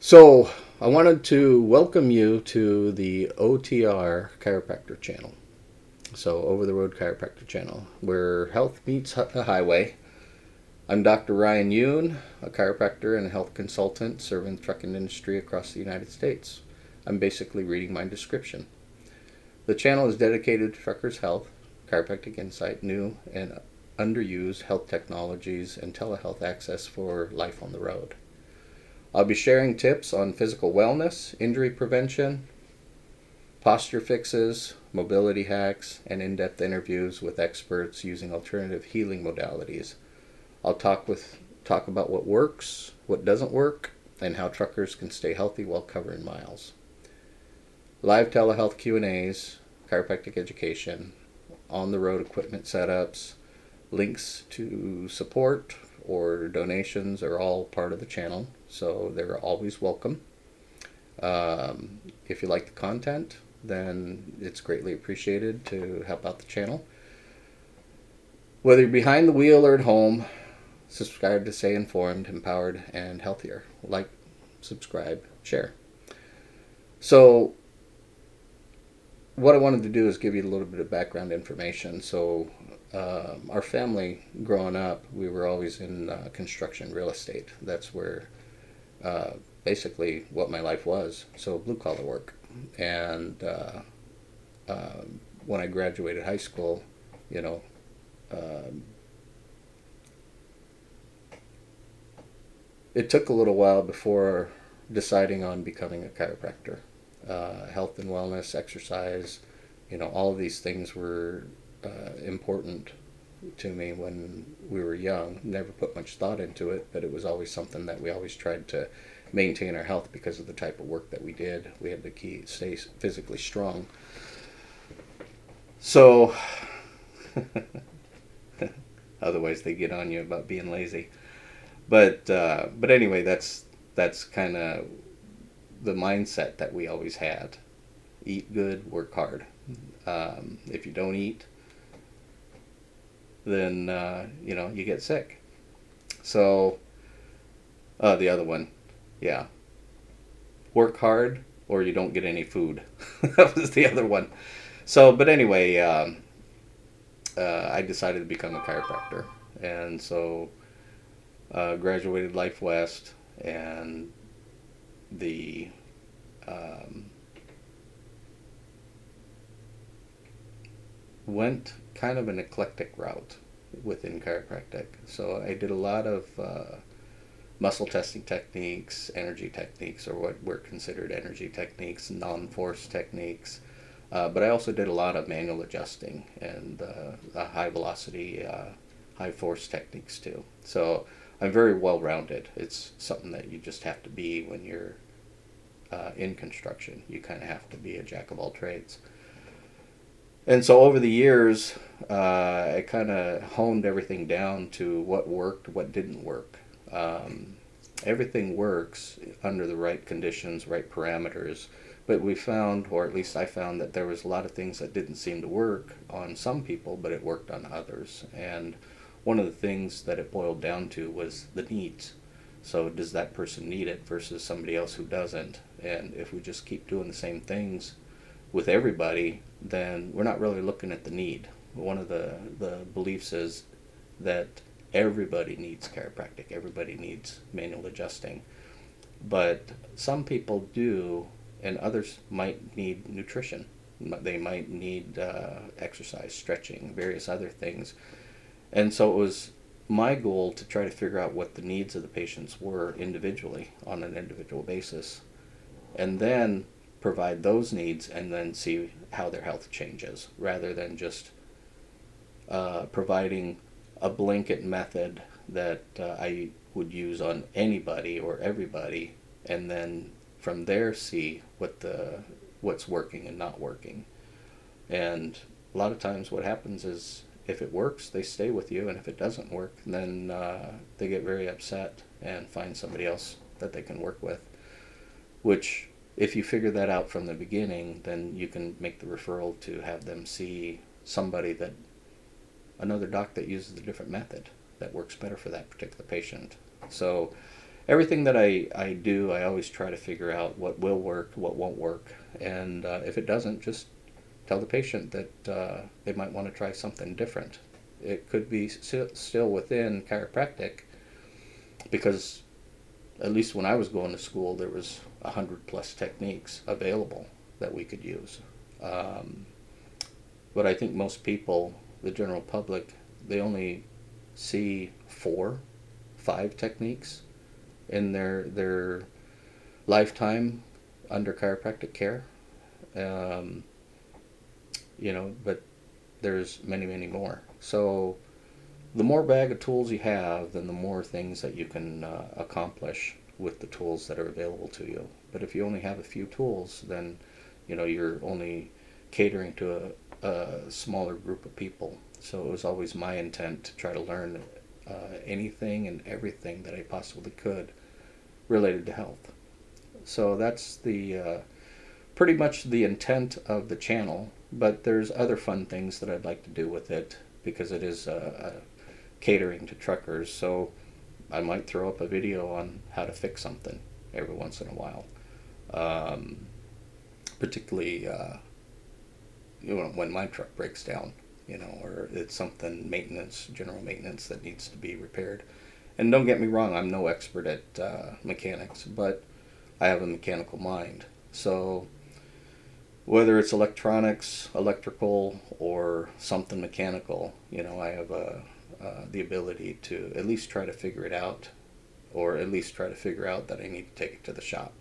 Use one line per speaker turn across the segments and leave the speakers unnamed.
So, I wanted to welcome you to the OTR Chiropractor channel. So, Over the Road Chiropractor channel, where health meets the highway. I'm Dr. Ryan Yoon, a chiropractor and a health consultant serving the trucking industry across the United States. I'm basically reading my description. The channel is dedicated to truckers' health, chiropractic insight, new and underused health technologies, and telehealth access for life on the road. I'll be sharing tips on physical wellness, injury prevention, posture fixes, mobility hacks, and in-depth interviews with experts using alternative healing modalities. I'll talk about what works, what doesn't work, and how truckers can stay healthy while covering miles. Live telehealth Q&As, chiropractic education, on-the-road equipment setups, links to support or donations are all part of the channel, so they're always welcome. If you like the content, then it's greatly appreciated to help out the channel. Whether you're behind the wheel or at home, subscribe to stay informed, empowered, and healthier. Like, subscribe, share. So, what I wanted to do is give you a little bit of background information. So, our family growing up, we were always in construction real estate. That's where basically what my life was. So, blue collar work. And when I graduated high school, you know, it took a little while before deciding on becoming a chiropractor. Health and wellness, exercise, all of these things were important to me when we were young. Never put much thought into it, but it was always something that we always tried to maintain our health because of the type of work that we did. We had to stay physically strong. So, otherwise they get on you about being lazy. But anyway, that's kind of the mindset that we always had. Eat good, work hard. If you don't eat, then you get sick. So the other one, yeah, work hard or you don't get any food. That was the other one. So, but anyway, I decided to become a chiropractor, and so graduated Life West, and the went kind of an eclectic route within chiropractic. So I did a lot of muscle testing techniques, energy techniques, or what were considered energy techniques, non-force techniques. But I also did a lot of manual adjusting and high velocity, high force techniques too. So I'm very well rounded. It's something that you just have to be when you're in construction. You kind of have to be a jack of all trades. And so over the years, I kind of honed everything down to what worked, what didn't work. Everything works under the right conditions, right parameters, but we found, or at least I found, that there was a lot of things that didn't seem to work on some people, but it worked on others. And one of the things that it boiled down to was the needs. So does that person need it versus somebody else who doesn't? And if we just keep doing the same things with everybody, then we're not really looking at the need. One of the beliefs is that everybody needs chiropractic, everybody needs manual adjusting. But some people do, and others might need nutrition. They might need exercise, stretching, various other things. And so it was my goal to try to figure out what the needs of the patients were individually on an individual basis, and then provide those needs and then see how their health changes, rather than just providing a blanket method that I would use on anybody or everybody, and then from there see what's working and not working. And a lot of times what happens is, if it works, they stay with you, and if it doesn't work, then they get very upset and find somebody else that they can work with. Which, if you figure that out from the beginning, then you can make the referral to have them see another doc that uses a different method that works better for that particular patient. So everything that I do, I always try to figure out what will work, what won't work, and if it doesn't, just tell the patient that they might want to try something different. It could be still within chiropractic, because at least when I was going to school, there was 100+ techniques available that we could use. Um, but I think most people, the general public, they only see 4, 5 techniques in their lifetime under chiropractic care. Um, but there's many, many more. So the more bag of tools you have, then the more things that you can accomplish with the tools that are available to you. But if you only have a few tools, then you're only catering to a smaller group of people. So it was always my intent to try to learn anything and everything that I possibly could related to health. So that's the pretty much the intent of the channel. But there's other fun things that I'd like to do with it, because it is catering to truckers. So I might throw up a video on how to fix something every once in a while. Particularly when my truck breaks down, or it's something general maintenance that needs to be repaired. And don't get me wrong, I'm no expert at mechanics, but I have a mechanical mind. So whether it's electronics, electrical, or something mechanical, I have the ability to at least try to figure it out, or at least try to figure out that I need to take it to the shop,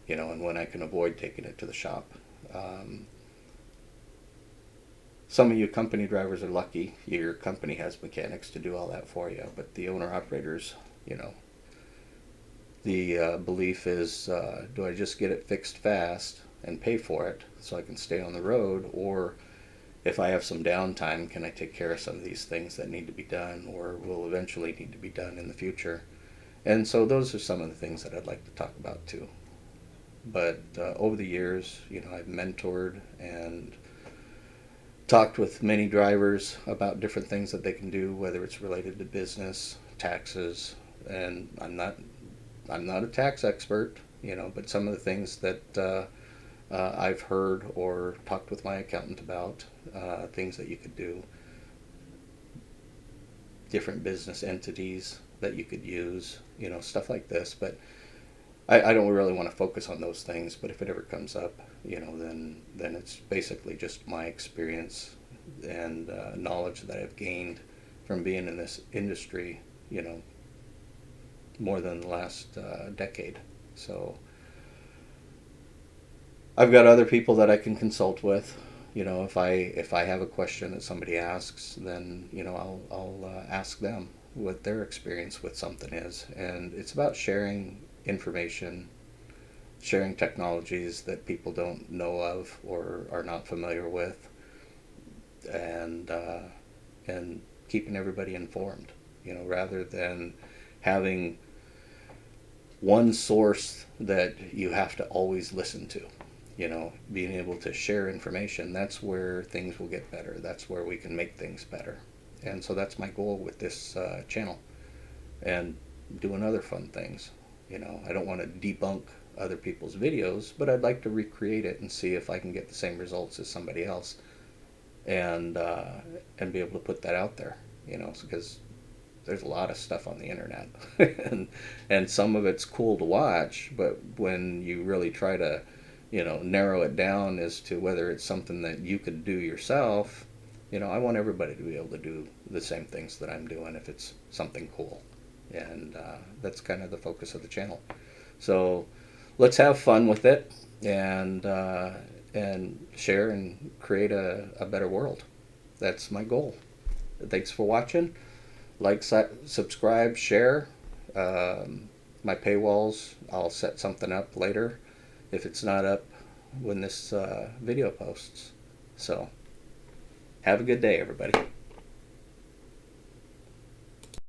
and when I can avoid taking it to the shop. Some of you company drivers are lucky. Your company has mechanics to do all that for you, but the owner-operators, the belief is, do I just get it fixed fast and pay for it so I can stay on the road, or if I have some downtime, can I take care of some of these things that need to be done or will eventually need to be done in the future? And so those are some of the things that I'd like to talk about too. But over the years, I've mentored and talked with many drivers about different things that they can do, whether it's related to business, taxes, and I'm not a tax expert, but some of the things that I've heard or talked with my accountant about, things that you could do, different business entities that you could use, stuff like this. But I don't really want to focus on those things. But if it ever comes up, then it's basically just my experience and knowledge that I've gained from being in this industry, more than the last decade. So I've got other people that I can consult with. If I have a question that somebody asks, then I'll ask them what their experience with something is, and it's about sharing information, sharing technologies that people don't know of or are not familiar with, and keeping everybody informed. Rather than having one source that you have to always listen to. Being able to share information, that's where things will get better. That's where we can make things better. And so that's my goal with this channel, and doing other fun things. I don't want to debunk other people's videos, but I'd like to recreate it and see if I can get the same results as somebody else, and be able to put that out there. Because there's a lot of stuff on the internet, and some of it's cool to watch, but when you really try to narrow it down as to whether it's something that you could do yourself, I want everybody to be able to do the same things that I'm doing if it's something cool. And that's kind of the focus of the channel. So let's have fun with it, and share and create a better world. That's my goal. Thanks for watching. Like, subscribe, share. My paywalls, I'll set something up later if it's not up when this video posts. So have a good day, everybody.